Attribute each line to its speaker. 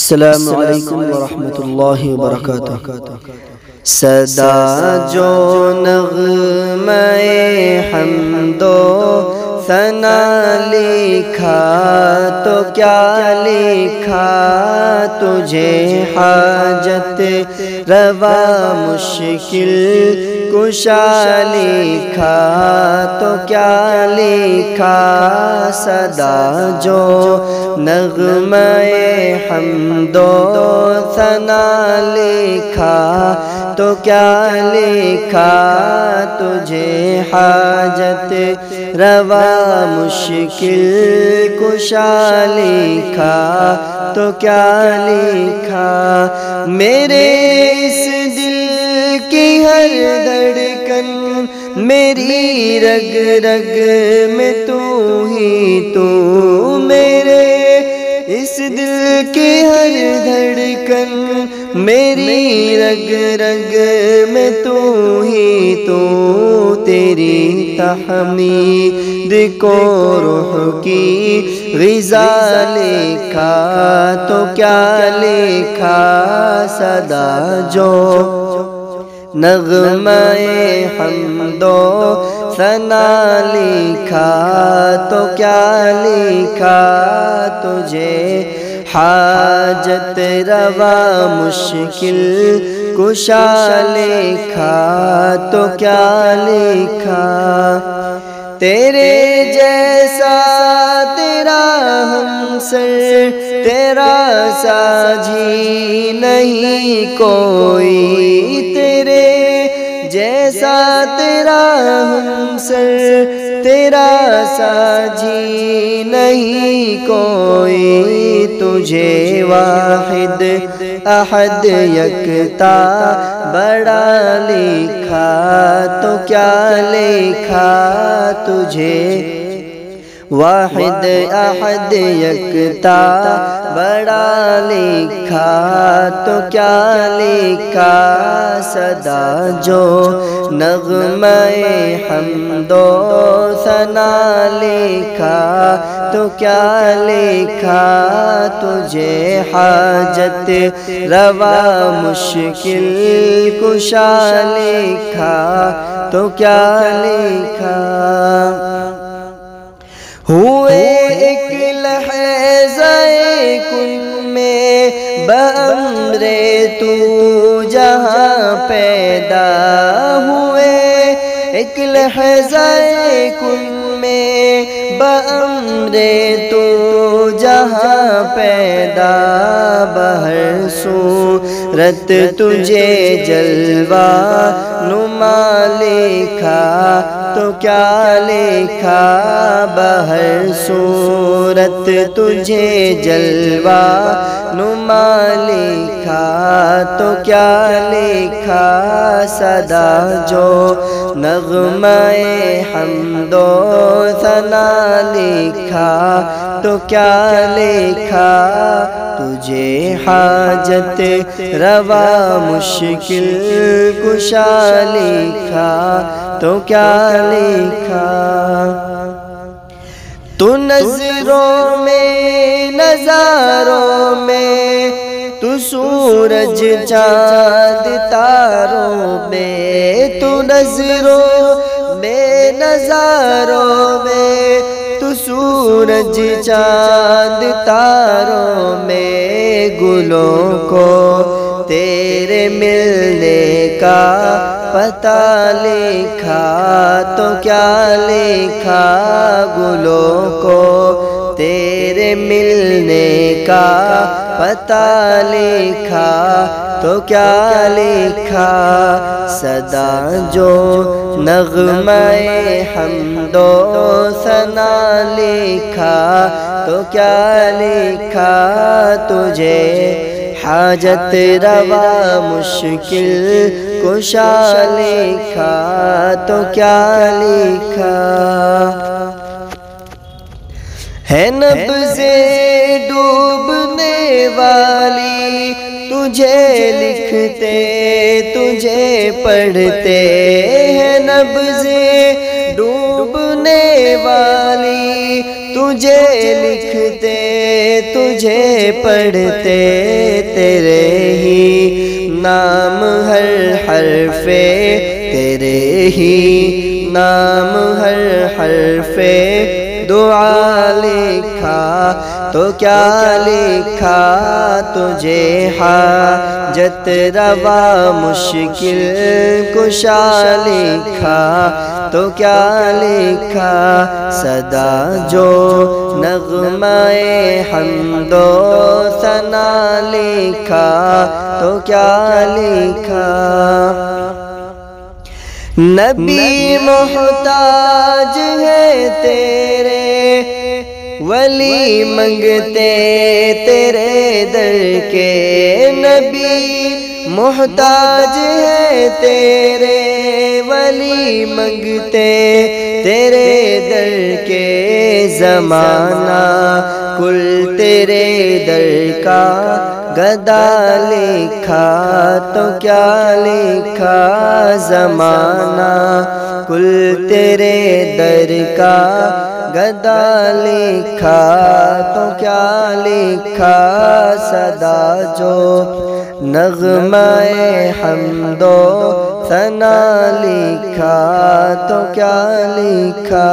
Speaker 1: السلام علیکم ورحمۃ اللہ وبرکاتہ۔ صدا جو نغمہ حمد و ثنا لکھا تو کیا لکھا، تجھے حاجت روا مشکل کشا لکھا تو کیا لکھا، صدا جو نغمہ حمد و ثنا لکھا تو کیا لکھا، تجھے حاجت روا مشکل کشا لکھا تو کیا لکھا، میرے اس دل کی ہر دھڑکن میری رگ رگ میں تو ہی تو، میرے اس دل کی ہر دھڑکن میری رگ رگ میں تو ہی تو، تیری تحمید کو روح کی غذا لکھا تو کیا لکھا، صدا جو نغمہ حمد و ثنا لکھا تو کیا لکھا، تجھے حاجت روا مشکل کشا لکھا تو کیا لکھا، تیرے جیسا تیرا ہمسر تیرا ساجھی نہیں کوئی، تیرے جیسا تیرا ہمسر تیرا ساجھی نہیں کوئی، تجھے واحد احد یکتا بڑا لکھا تو کیا لکھا، تجھے واحد احد یکتا بڑا لکھا تو کیا لکھا، صدا جو نغمہ حمد و ثنا لکھا تو کیا لکھا، تجھے حاجت روا مشکل کشا لکھا تو کیا لکھا، ہوئے ایک لحظہ کن میں بامر تو جہاں پیدا ہوئے، ایک لحظہ کن میں بامر تو جہاں پیدا، بہر صورت تجھے جلوہ نما لکھا تو کیا لکھا، بہر صورت تجھے جلوہ نما لکھا تو کیا لکھا، صدا جو نغمہ حمد و ثنا لکھا تو کیا لکھا، تجھے حاجت روا مشکل کشا لکھا تو کیا لکھا، تو نظروں میں نظاروں میں تو سورج چاند تاروں میں، تو نظروں میں نظاروں میں تو سورج چاند تاروں میں، گلوں کو تیرے ملنے کا پتہ لکھا تو کیا لکھا، گلوں کو تیرے ملنے کا پتہ لکھا تو کیا لکھا، صدا جو نغمہ حمد و ثنا لکھا تو کیا لکھا، تجھے حاجت روا مشکل کشا لکھا تو کیا لکھا، ہے نبض ڈوبنے والی تجھے لکھتے تجھے پڑھتے، ہے نبض ڈوبنے والی تجھے لکھتے تجھے پڑھتے تیرے ہی نام ہر حرف تیرے ہی نام ہر حرف دعا لکھا تو کیا لکھا تجھے حاجت روا مشکل کشا لکھا تو کیا لکھا صدا جو نغمہ حمد و ثنا لکھا تو کیا لکھا نبی محتاج ہے تیرے ولی منگتے تیرے در کے نبی محتاج ہے تیرے ولی منگتے تیرے در کے زمانہ کل تیرے در کا گدا لکھا تو کیا لکھا زمانہ کل تیرے در کا گدا لکھا تو کیا لکھا صدا جو نغمہ حمد و ثنا لکھا تو کیا لکھا